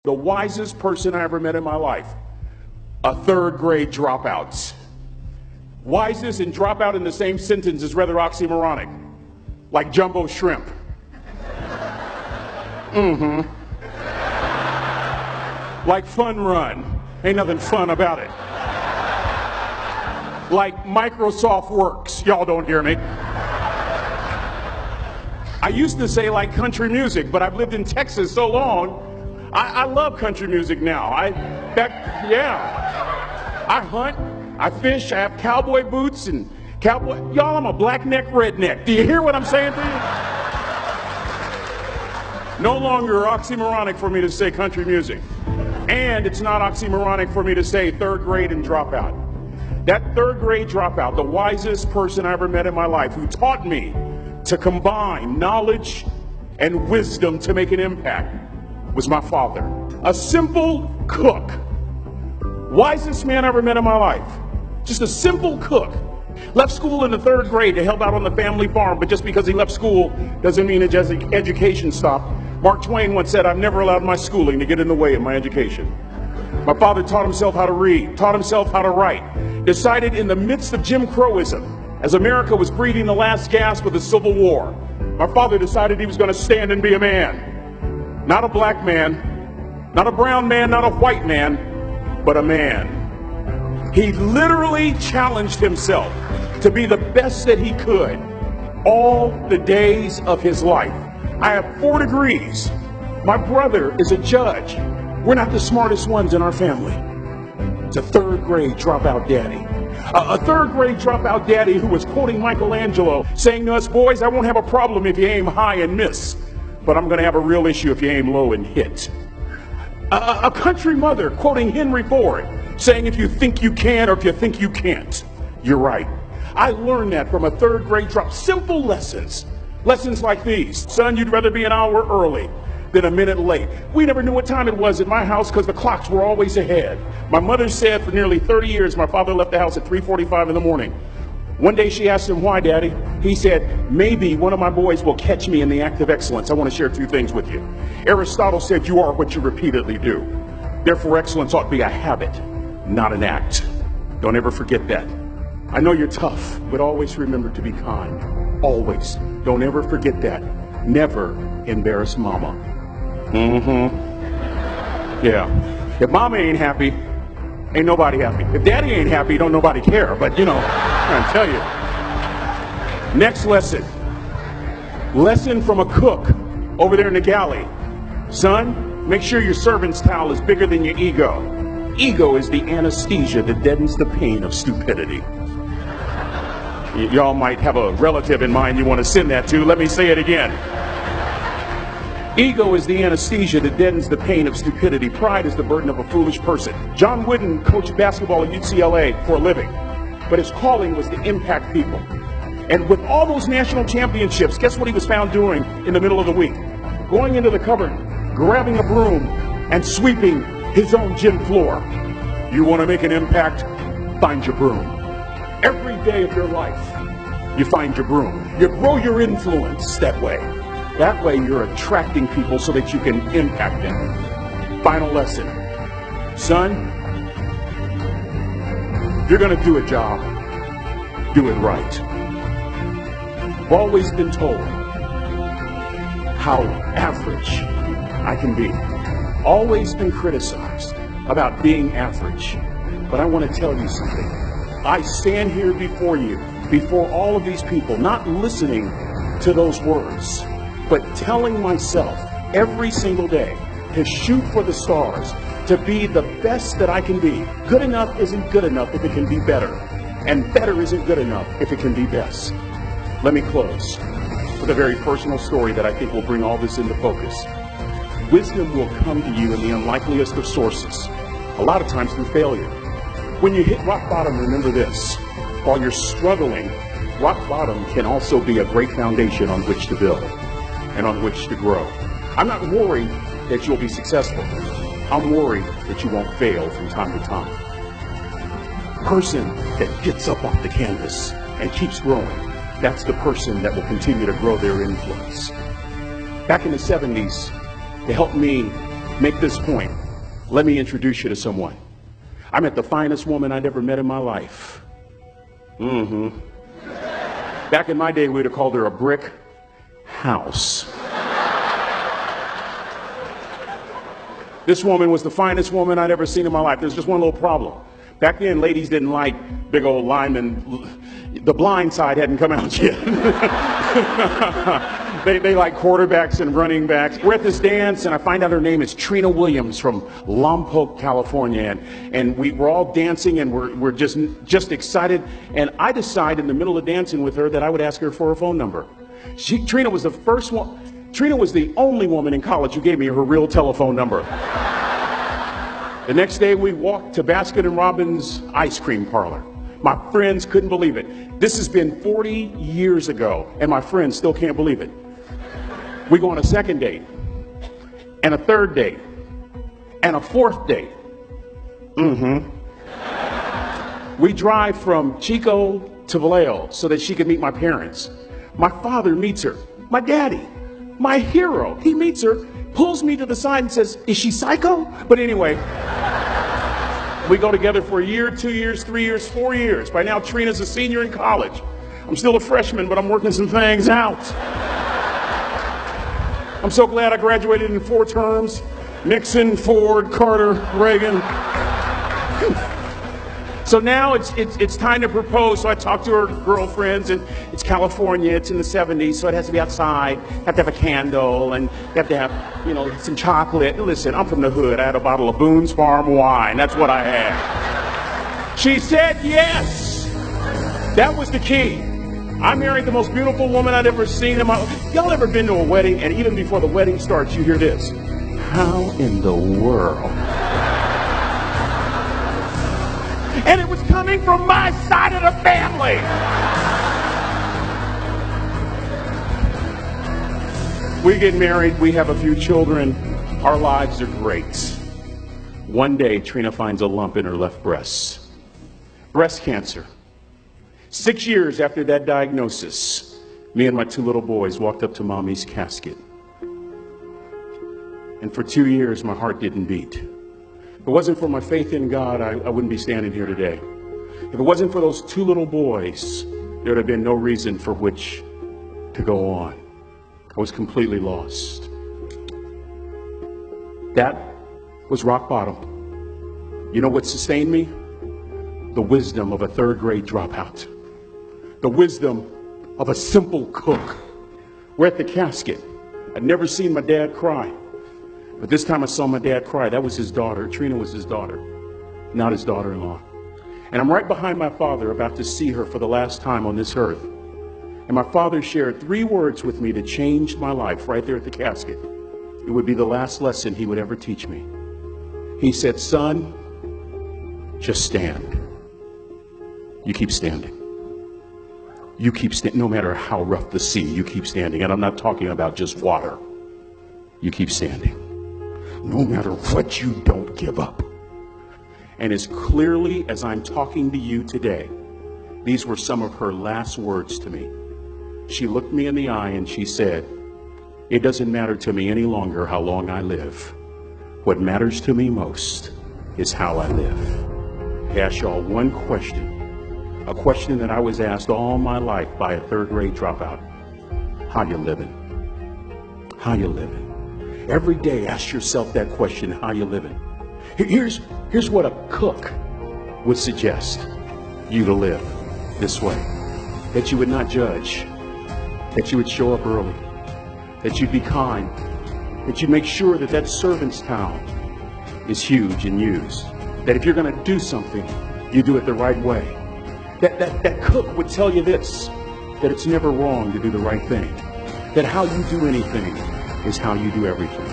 The wisest person I ever met in my life, a third grade dropout. Wisest and dropout in the same sentence is rather oxymoronic, like jumbo shrimp. Like fun run, ain't nothing fun about it. Like Microsoft Works, y'all don't hear me. I used to say like country music, but I've lived in Texas so long, I love country music now. I hunt, I fish, I have cowboy boots and cowboy. Y'all, I'm a black neck redneck. Do you hear what I'm saying to you? No longer oxymoronic for me to say country music. And it's not oxymoronic for me to say third grade and dropout. That third grade dropout, the wisest person I ever met in my life, who taught me to combine knowledge and wisdom to make an impact, was my father. A simple cook. Wisest man I ever met in my life. Just a simple cook. Left school in the third grade to help out on the family farm, but just because he left school doesn't mean his education stopped. Mark Twain once said, "I've never allowed my schooling to get in the way of my education." My father taught himself how to read, taught himself how to write, decided in the midst of Jim Crowism, as America was breathing the last gasp of the Civil War, my father decided he was going to stand and be a man. Not a black man, not a brown man, not a white man, but a man. He literally challenged himself to be the best that he could all the days of his life. I have 4 degrees. My brother is a judge. We're not the smartest ones in our family. It's a third grade dropout daddy. A third grade dropout daddy who was quoting Michelangelo, saying to us, "Boys, I won't have a problem if you aim high and miss, but I'm going to have a real issue if you aim low and hit." A country mother quoting Henry Ford, saying, "If you think you can or if you think you can't, you're right." I learned that from a third grade drop. Simple lessons. Lessons like these. Son, you'd rather be an hour early than a minute late. We never knew what time it was at my house because the clocks were always ahead. My mother said for nearly 30 years my father left the house at 3:45 in the morning. One day she asked him, "Why, Daddy?" He said, "Maybe one of my boys will catch me in the act of excellence." I want to share 2 things with you. Aristotle said, "You are what you repeatedly do." Therefore, excellence ought to be a habit, not an act. Don't ever forget that. I know you're tough, but always remember to be kind. Always. Don't ever forget that. Never embarrass mama. Yeah. If mama ain't happy, ain't nobody happy. If daddy ain't happy, don't nobody care. But I'm trying to tell you. Next lesson. Lesson from a cook over there in the galley. Son, make sure your servant's towel is bigger than your ego. Ego is the anesthesia that deadens the pain of stupidity. Y'all might have a relative in mind you want to send that to. Let me say it again. Ego is the anesthesia that deadens the pain of stupidity. Pride is the burden of a foolish person. John Wooden coached basketball at UCLA for a living, but his calling was to impact people. And with all those national championships, guess what he was found doing in the middle of the week? Going into the cupboard, grabbing a broom, and sweeping his own gym floor. You want to make an impact? Find your broom. Every day of your life, you find your broom. You grow your influence that way. That way you're attracting people so that you can impact them. Final lesson. Son, if you're going to do a job, do it right. I've always been told how average I can be. Always been criticized about being average. But I want to tell you something. I stand here before you, before all of these people, not listening to those words, but telling myself every single day to shoot for the stars, to be the best that I can be. Good enough isn't good enough if it can be better, and better isn't good enough if it can be best. Let me close with a very personal story that I think will bring all this into focus. Wisdom will come to you in the unlikeliest of sources, a lot of times through failure. When you hit rock bottom, remember this. While you're struggling, rock bottom can also be a great foundation on which to build and on which to grow. I'm not worried that you'll be successful. I'm worried that you won't fail from time to time. The person that gets up off the canvas and keeps growing, that's the person that will continue to grow their influence. Back in the 70s, to help me make this point, let me introduce you to someone. I met the finest woman I'd ever met in my life. Back in my day, we'd have called her a brick house. This woman was the finest woman I'd ever seen in my life. There's just one little problem. Back then, ladies didn't like big old linemen. The blind side hadn't come out yet. They like quarterbacks and running backs. We're at this dance, and I find out her name is Trina Williams from Lompoc, California. And we're all dancing, and we're just excited. And I decide in the middle of dancing with her that I would ask her for her phone number. Trina was the first one. Trina was the only woman in college who gave me her real telephone number. The next day, we walked to Baskin & Robbins ice cream parlor. My friends couldn't believe it. This has been 40 years ago, and my friends still can't believe it. We go on a second date, and a third date, and a fourth date. We drive from Chico to Vallejo so that she could meet my parents. My father meets her. My daddy, my hero, he meets her, pulls me to the side and says, "Is she psycho?" But anyway, we go together for a year, 2 years, 3 years, 4 years. By now, Trina's a senior in college. I'm still a freshman, but I'm working some things out. I'm so glad I graduated in 4 terms. Nixon, Ford, Carter, Reagan. So now it's time to propose. So I talk to her girlfriends, and it's California. It's in the 70s, so it has to be outside. You have to have a candle, and you have to have, some chocolate. Listen, I'm from the hood. I had a bottle of Boone's Farm wine. That's what I had. She said yes. That was the key. I married the most beautiful woman I'd ever seen in my life. Y'all ever been to a wedding, and even before the wedding starts, you hear this? How in the world? And it was coming from my side of the family. We get married, we have a few children, our lives are great. One day, Trina finds a lump in her left breast. Breast cancer. 6 years after that diagnosis, me and my 2 little boys walked up to Mommy's casket. And for 2 years, my heart didn't beat. If it wasn't for my faith in God, I wouldn't be standing here today. If it wasn't for those 2 little boys, there would have been no reason for which to go on. I was completely lost. That was rock bottom. You know what sustained me? The wisdom of a 3rd grade dropout. The wisdom of a simple cook. We're at the casket. I'd never seen my dad cry. But this time I saw my dad cry. That was his daughter. Trina was his daughter, not his daughter-in-law. And I'm right behind my father, about to see her for the last time on this earth. And my father shared 3 words with me that changed my life right there at the casket. It would be the last lesson he would ever teach me. He said, "Son, just stand. You keep standing. You keep standing. No matter how rough the sea, you keep standing." And I'm not talking about just water. You keep standing. No matter what, you don't give up. And as clearly as I'm talking to you today, these were some of her last words to me. She looked me in the eye and she said, "It doesn't matter to me any longer how long I live. What matters to me most is how I live." I ask y'all one question, a question that I was asked all my life by a 3rd grade dropout. How you living? How you living? Every day, ask yourself that question, how you living? Here's what a cook would suggest you to live this way. That you would not judge. That you would show up early. That you'd be kind. That you'd make sure that that servant's towel is huge and used. That if you're going to do something, you do it the right way. That cook would tell you this, that it's never wrong to do the right thing. That how you do anything is how you do everything.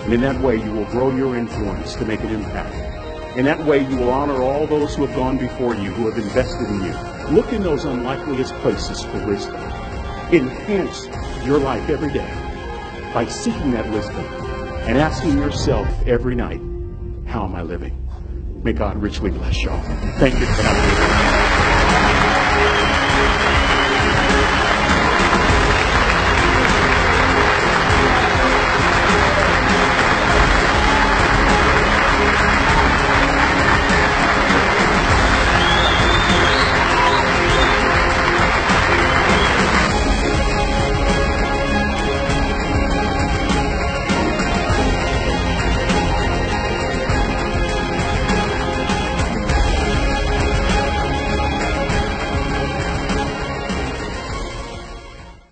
And in that way, you will grow your influence to make an impact. In that way, you will honor all those who have gone before you, who have invested in you. Look in those unlikeliest places for wisdom. Enhance your life every day by seeking that wisdom and asking yourself every night, how am I living? May God richly bless y'all. Thank you for having me.